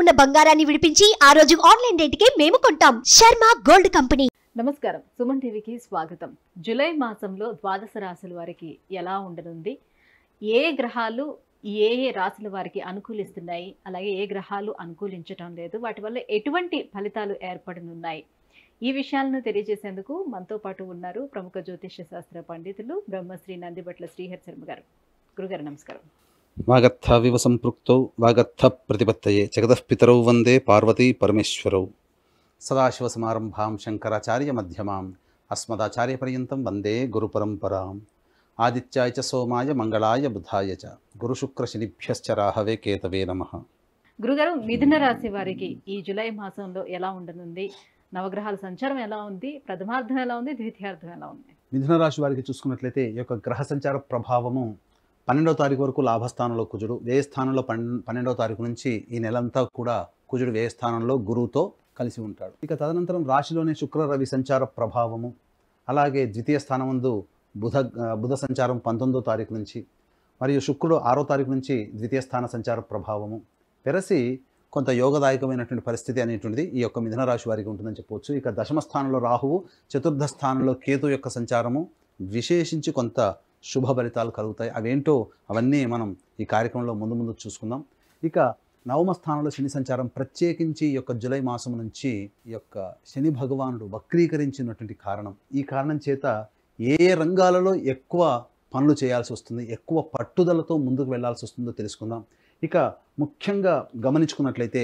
ఉన్న బంగారాన్ని విడిపించి ఆ రోజు ఆన్లైన్ రేటుకే మేము కొంటాం. Sharma gold company. నమస్కారం, సుమన్ టీవీకి స్వాగతం. జూలై మాసంలో ద్వాదశ రాశుల వారికి ఎలా ఉండనుంది, ఏ గ్రహాలు ఏ రాశుల వారికి అనుకూలిస్తున్నాయి, అలాగే ఏ గ్రహాలు అనుకూలించటం లేదు, వాటి వల్ల ఎటువంటి ఫలితాలు ఏర్పడనున్నాయి, ఈ విషయాలను తెలియజేసేందుకు మనతో పాటు ఉన్నారు ప్రముఖ జ్యోతిష్య శాస్త్ర పండితులు బ్రహ్మశ్రీ నందిబట్ల శ్రీహరి శర్మ గారు. గురుగారు నమస్కారం. వాగర్థావివ సంపృక్తౌ వాగర్థ ప్రతిపత్తయే జగదఃపితరౌ వందే పార్వతీ పరమేశ్వరౌ. సదాశివసమారంభాం శంకరాచార్య మధ్యమాం అస్మదాచార్య పర్యంతం వందే గురుపరంపరాం. ఆదిత్యాయ చ సోమాయ మంగళాయ బుధాయ చ గురుశుక్రశనిభ్యశ్చ రాహవే కేతవే నమః. గురుగారు, మిథున రాశి వారికి ఈ జూలై మాసంలో ఎలా ఉండనుంది, నవగ్రహాల సంచారం ఎలా ఉంది, ప్రథమార్థం ఎలా ఉంది, ద్వితీయార్థం ఎలా ఉంది? మిథున రాశి వారికి చూసుకున్నట్లయితే ఈ యొక్క గ్రహ సంచార ప్రభావము 12వ తారీఖు వరకు లాభస్థానంలో కుజుడు, వ్యయస్థానంలో 12వ తారీఖు నుంచి ఈ నెలంతా కూడా కుజుడు వ్యయస్థానంలో గురువుతో కలిసి ఉంటాడు. ఇక తదనంతరం రాశిలోనే శుక్ర రవి సంచార ప్రభావము, అలాగే ద్వితీయ స్థానమందు బుధ సంచారం 19వ తారీఖు నుంచి, మరియు శుక్రుడు 6వ తారీఖు నుంచి ద్వితీయ స్థాన సంచార ప్రభావము పెరసి కొంత యోగదాయకమైనటువంటి పరిస్థితి అనేటువంటిది ఈ యొక్క మిథున రాశి వారికి ఉంటుందని చెప్పవచ్చు. ఇక దశమ స్థానంలో రాహువు, చతుర్థ స్థానంలో కేతు యొక్క సంచారము విశేషించి కొంత శుభ ఫలితాలు కలుగుతాయి. అవేంటో అవన్నీ మనం ఈ కార్యక్రమంలో ముందు చూసుకుందాం. ఇక నవమ స్థానంలో శని సంచారం, ప్రత్యేకించి ఈ యొక్క జూలై మాసం నుంచి ఈ యొక్క శని భగవానుడు వక్రీకరించినటువంటి కారణం, ఈ కారణం చేత ఏ రంగాలలో ఎక్కువ పనులు చేయాల్సి వస్తుంది, ఎక్కువ పట్టుదలతో ముందుకు వెళ్లాల్సి వస్తుందో తెలుసుకుందాం. ఇక ముఖ్యంగా గమనించుకున్నట్లయితే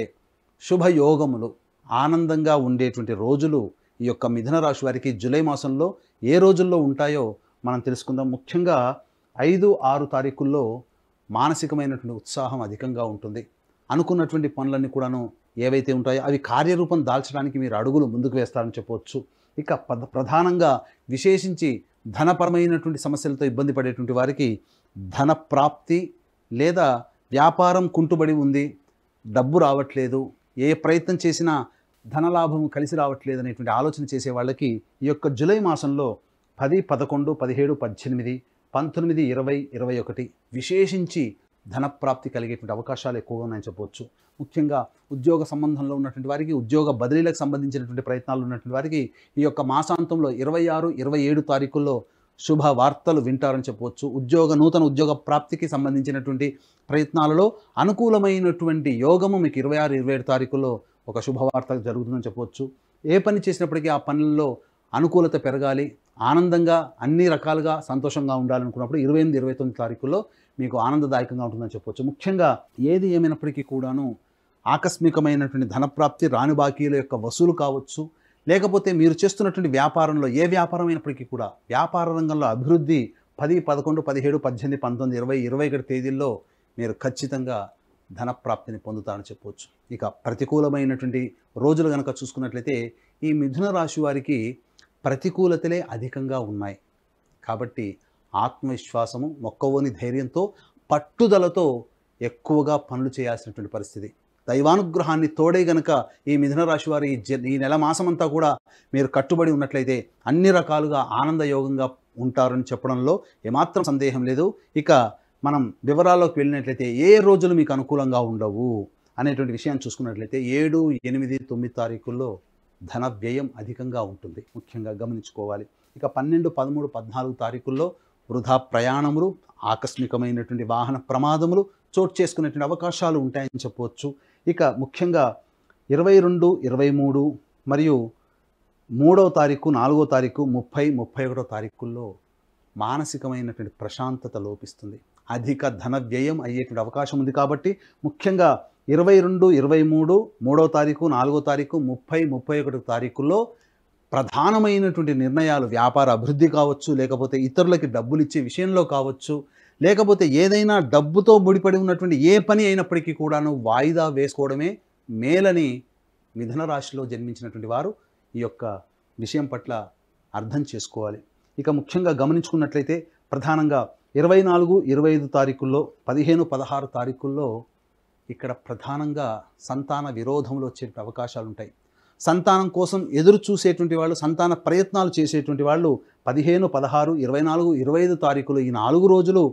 శుభయోగములు ఆనందంగా ఉండేటువంటి రోజులు ఈ యొక్క మిథున రాశి వారికి జూలై మాసంలో ఏ రోజుల్లో ఉంటాయో మనం తెలుసుకుందాం. ముఖ్యంగా 5, 6 తారీఖుల్లో మానసికమైనటువంటి ఉత్సాహం అధికంగా ఉంటుంది. అనుకున్నటువంటి పనులన్నీ కూడాను ఏవైతే ఉంటాయో అవి కార్యరూపం దాల్చడానికి మీరు అడుగులు ముందుకు వేస్తారని చెప్పవచ్చు. ఇక ప్రధానంగా విశేషించి ధనపరమైనటువంటి సమస్యలతో ఇబ్బంది పడేటువంటి వారికి ధన ప్రాప్తి, లేదా వ్యాపారం కుంటుబడి ఉంది, డబ్బు రావట్లేదు, ఏ ప్రయత్నం చేసినా ధనలాభం కలిసి రావట్లేదు అనేటువంటి ఆలోచన చేసే వాళ్ళకి ఈ యొక్క జూలై మాసంలో 10, 11, 17, 18, 19, 20, 21 విశేషించి ధనప్రాప్తి కలిగేటువంటి అవకాశాలు ఎక్కువగా ఉన్నాయని చెప్పవచ్చు. ముఖ్యంగా ఉద్యోగ సంబంధంలో ఉన్నటువంటి వారికి, ఉద్యోగ బదిలీలకు సంబంధించినటువంటి ప్రయత్నాలు ఉన్నటువంటి వారికి ఈ యొక్క మాసాంతంలో 26, 27 తారీఖుల్లో శుభ వార్తలు వింటారని చెప్పవచ్చు. నూతన ఉద్యోగ ప్రాప్తికి సంబంధించినటువంటి ప్రయత్నాలలో అనుకూలమైనటువంటి యోగము మీకు 26, 27 తారీఖుల్లో ఒక శుభవార్త జరుగుతుందని చెప్పవచ్చు. ఏ పని చేసినప్పటికీ ఆ పనుల్లో అనుకూలత పెరగాలి, ఆనందంగా అన్ని రకాలుగా సంతోషంగా ఉండాలనుకున్నప్పుడు 28, 29 తారీఖుల్లో మీకు ఆనందదాయకంగా ఉంటుందని చెప్పవచ్చు. ముఖ్యంగా ఏది ఏమైనప్పటికీ కూడాను ఆకస్మికమైనటువంటి ధనప్రాప్తి, రాని బాకీల యొక్క వసూలు కావచ్చు, లేకపోతే మీరు చేస్తున్నటువంటి వ్యాపారంలో ఏ వ్యాపారం అయినప్పటికీ కూడా వ్యాపార రంగంలో అభివృద్ధి 10, 11, 17, 18, 19, 20, 21 తేదీల్లో మీరు ఖచ్చితంగా ధనప్రాప్తిని పొందుతారని చెప్పవచ్చు. ఇక ప్రతికూలమైనటువంటి రోజులు కనుక చూసుకున్నట్లయితే ఈ మిథున రాశి వారికి ప్రతికూలతలే అధికంగా ఉన్నాయి. కాబట్టి ఆత్మవిశ్వాసము, మొక్కవోని ధైర్యంతో, పట్టుదలతో ఎక్కువగా పనులు చేయాల్సినటువంటి పరిస్థితి. దైవానుగ్రహాన్ని తోడే గనక ఈ మిథున రాశి వారి ఈ నెల మాసమంతా కూడా మీరు కట్టుబడి ఉన్నట్లయితే అన్ని రకాలుగా ఆనందయోగంగా ఉంటారని చెప్పడంలో ఏమాత్రం సందేహం లేదు. ఇక మనం వివరాల్లోకి వెళ్ళినట్లయితే ఏ రోజులు మీకు అనుకూలంగా ఉండవు అనేటువంటి విషయాన్ని చూసుకున్నట్లయితే 7, 8, 9 తారీఖుల్లో ధన వ్యయం అధికంగా ఉంటుంది, ముఖ్యంగా గమనించుకోవాలి. ఇక 12, 13, 14 తారీఖుల్లో వృధా ప్రయాణములు, ఆకస్మికమైనటువంటి వాహన ప్రమాదములు చోటు చేసుకునేటువంటి అవకాశాలు ఉంటాయని చెప్పవచ్చు. ఇక ముఖ్యంగా 22, 23 మరియు 3వ తారీఖు, 4వ తారీఖు, 30, 31 తారీఖుల్లో మానసికమైనటువంటి ప్రశాంతత లోపిస్తుంది, అధిక ధన వ్యయం అయ్యేటువంటి అవకాశం ఉంది. కాబట్టి ముఖ్యంగా 22, 23, 3వ తారీఖు, 4వ తారీఖు, 30, 31 తారీఖుల్లో ప్రధానమైనటువంటి నిర్ణయాలు, వ్యాపార అభివృద్ధి కావచ్చు, లేకపోతే ఇతరులకి డబ్బులు ఇచ్చే విషయంలో కావచ్చు, లేకపోతే ఏదైనా డబ్బుతో ముడిపడి ఉన్నటువంటి ఏ పని అయినప్పటికీ కూడాను వాయిదా వేసుకోవడమే మేలని మిథున రాశిలో జన్మించినటువంటి వారు ఈ యొక్క విషయం పట్ల అర్థం చేసుకోవాలి. ఇక ముఖ్యంగా గమనించుకున్నట్లయితే ప్రధానంగా 24, 25 తారీఖుల్లో, 15, 16 తారీఖుల్లో ఇక్కడ ప్రధానంగా సంతాన విరోధములు వచ్చే అవకాశాలు ఉంటాయి. సంతానం కోసం ఎదురు చూసేటువంటి వాళ్ళు, సంతాన ప్రయత్నాలు చేసేటువంటి వాళ్ళు 15, 16, 24, 25 తారీఖులు ఈ 4 రోజులు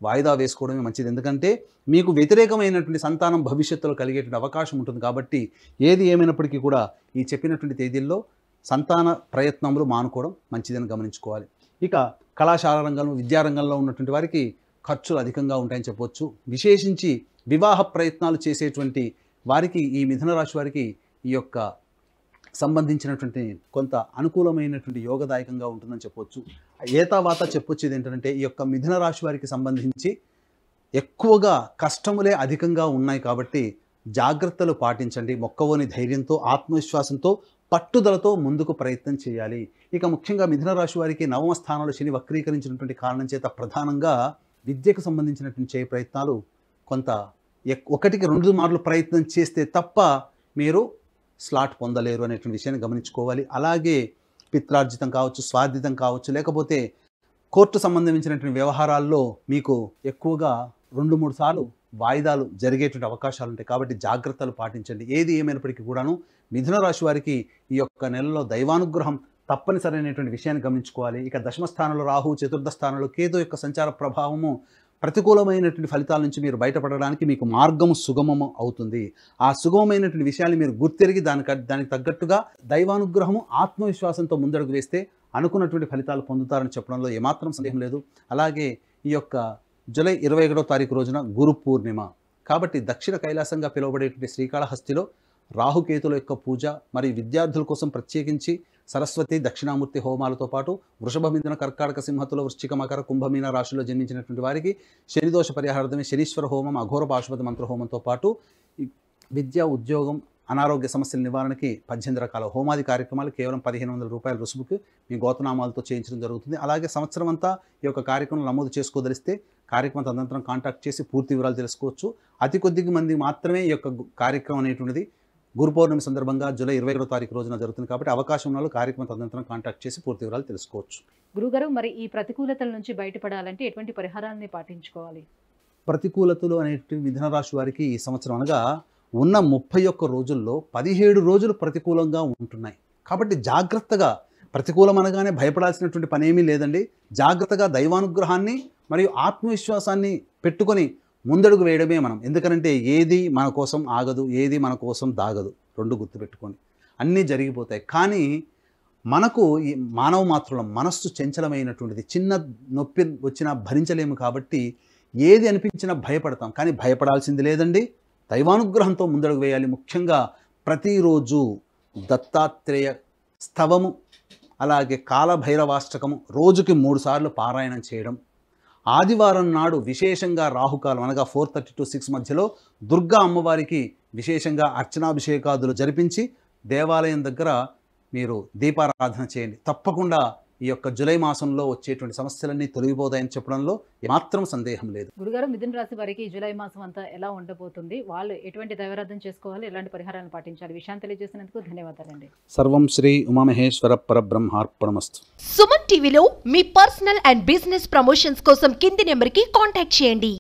వాయిదా వేసుకోవడమే మంచిది. ఎందుకంటే మీకు వ్యతిరేకమైనటువంటి సంతానం భవిష్యత్తులో కలిగేటువంటి అవకాశం ఉంటుంది. కాబట్టి ఏది ఏమైనప్పటికీ కూడా ఈ చెప్పినటువంటి తేదీల్లో సంతాన ప్రయత్నములు మానుకోవడం మంచిదని గమనించుకోవాలి. ఇక కళాశాల రంగంలో విద్యారంగంలో ఉన్నటువంటి వారికి ఖర్చులు అధికంగా ఉంటాయని చెప్పవచ్చు. విశేషించి వివాహ ప్రయత్నాలు చేసేటువంటి వారికి ఈ మిథున రాశి వారికి ఈ యొక్క సంబంధించినటువంటి కొంత అనుకూలమైనటువంటి యోగదాయకంగా ఉంటుందని చెప్పవచ్చు. ఏతావాత చెప్పొచ్చేది ఏంటంటే ఈ యొక్క మిథున రాశి వారికి సంబంధించి ఎక్కువగా కష్టములే అధికంగా ఉన్నాయి. కాబట్టి జాగ్రత్తలు పాటించండి. మొక్కవోని ధైర్యంతో ఆత్మవిశ్వాసంతో పట్టుదలతో ముందుకు ప్రయత్నం చేయాలి. ఇక ముఖ్యంగా మిథున రాశి వారికి నవమ స్థానంలో శని వక్రీకరించినటువంటి కారణం చేత ప్రధానంగా విద్యకు సంబంధించినటువంటి చేయ ప్రయత్నాలు కొంత 1కి 2 మార్లు ప్రయత్నం చేస్తే తప్ప మీరు స్లాట్ పొందలేరు అనేటువంటి విషయాన్ని గమనించుకోవాలి. అలాగే పిత్రార్జితం కావచ్చు, స్వార్జితం కావచ్చు, లేకపోతే కోర్టు సంబంధించినటువంటి వ్యవహారాల్లో మీకు ఎక్కువగా 2-3 సార్లు వాయిదాలు జరిగేటువంటి అవకాశాలు ఉంటాయి. కాబట్టి జాగ్రత్తలు పాటించండి. ఏది ఏమైనప్పటికీ కూడాను మిథున రాశి వారికి ఈ యొక్క నెలలో దైవానుగ్రహం తప్పనిసరైనటువంటి విషయాన్ని గమనించుకోవాలి. ఇక దశమ స్థానంలో రాహు, చతుర్థ స్థానంలో కేతు యొక్క సంచార ప్రభావము ప్రతికూలమైనటువంటి ఫలితాల నుంచి మీరు బయటపడడానికి మీకు మార్గము సుగమము అవుతుంది. ఆ సుగమమైనటువంటి విషయాన్ని మీరు గుర్తెరిగి దానికి తగ్గట్టుగా దైవానుగ్రహము ఆత్మవిశ్వాసంతో ముందడుగు వేస్తే అనుకున్నటువంటి ఫలితాలు పొందుతారని చెప్పడంలో ఏమాత్రం సందేహం లేదు. అలాగే ఈ యొక్క జూలై 21వ తారీఖు రోజున గురు పూర్ణిమ. కాబట్టి దక్షిణ కైలాసంగా పిలువబడేటువంటి శ్రీకాళహస్తిలో రాహుకేతుల యొక్క పూజ మరియు విద్యార్థుల కోసం ప్రత్యేకించి సరస్వతి దక్షిణామూర్తి హోమాలతో పాటు వృషభ, మిథున, కర్కాటక, సింహతుల, వృశ్చిక, మకర, కుంభమీన రాశిలో జన్మించినటువంటి వారికి శనిదోష పరిహారార్థమే శనీశ్వర హోమం, అఘోర పాశుపత మంత్ర హోమంతో పాటు విద్య, ఉద్యోగం, అనారోగ్య సమస్యల నివారణకి 18 రకాల హోమాది కార్యక్రమాలు కేవలం 1500 రూపాయల రుసుముకి మీ గోతనామాలతో చేయించడం జరుగుతుంది. అలాగే సంవత్సరం అంతా ఈ యొక్క కార్యక్రమం నమోదు చేసుకోదలిస్తే కార్యక్రమం తదనంతరం కాంటాక్ట్ చేసి పూర్తి వివరాలు తెలుసుకోవచ్చు. అతి కొద్ది మంది మాత్రమే ఈ యొక్క కార్యక్రమం అనేటువంటిది గురు పౌర్ణమి సందర్భంగా జూలై 21వ తారీఖు రోజున జరుగుతుంది. కాబట్టి అవకాశం ఉన్న కార్యక్రమం తదనంతరం కాంటాక్ట్ చేసి పూర్తి వివరాలు తెలుసుకోవచ్చు. గురుగారు, మరి ఈ ప్రతికూలతల నుంచి బయటపడాలంటే ఎటువంటి పరిహారాన్ని పాటించుకోవాలి? ప్రతికూలతలు అనేటువంటి మిథున రాశి వారికి ఈ సంవత్సరం అనగా ఉన్న 31 రోజుల్లో 17 రోజులు ప్రతికూలంగా ఉంటున్నాయి. కాబట్టి జాగ్రత్తగా, ప్రతికూలం అనగానే భయపడాల్సినటువంటి పని ఏమీ లేదండి. జాగ్రత్తగా దైవానుగ్రహాన్ని మరియు ఆత్మవిశ్వాసాన్ని పెట్టుకొని ముందడుగు వేయడమే మనం. ఎందుకనంటే ఏది మన కోసం ఆగదు, ఏది మన కోసం దాగదు. 2 గుర్తుపెట్టుకొని అన్నీ జరిగిపోతాయి. కానీ మనకు ఈ మానవ మాత్రం మనస్సు చంచలమైనటువంటిది. చిన్న నొప్పి వచ్చినా భరించలేము. కాబట్టి ఏది అనిపించినా భయపడతాం. కానీ భయపడాల్సింది లేదండి. దైవానుగ్రహంతో ముందడుగు వేయాలి. ముఖ్యంగా ప్రతిరోజు దత్తాత్రేయ స్తవము, అలాగే కాలభైరవాష్టకము రోజుకి 3 సార్లు పారాయణం చేయడం. ఆదివారం నాడు విశేషంగా రాహుకాలం అనగా 4:30 to 6 మధ్యలో దుర్గా అమ్మవారికి విశేషంగా అర్చనాభిషేకాదులు జరిపించి దేవాలయం దగ్గర మీరు దీపారాధన చేయండి. తప్పకుండా ఈ యొక్క జూలై మాసంలో వచ్చేటువంటి సమస్యలన్నీ తొలగిపోతాయని చెప్పడంలో ఏమాత్రం సందేహం లేదు. గురుగారు, మిథున రాశి వారికి జూలై మాసం అంతా ఎలా ఉండబోతుంది? వాళ్ళు ఎటువంటి దైవారాధన చేసుకోవాలి, ఎలాంటి పరిహారాలను పాటించాలి? విషయాన్ని తెలియజేసినందుకు ధన్యవాదాలండి. సర్వం శ్రీ ఉమామహేశ్వర పరబ్రహ్మార్పణమస్తు. సుమన్ టీవీలో మీ పర్సనల్ అండ్ బిజినెస్ ప్రమోషన్స్ కోసం కింది నెంబర్కి కాంటాక్ట్ చేయండి.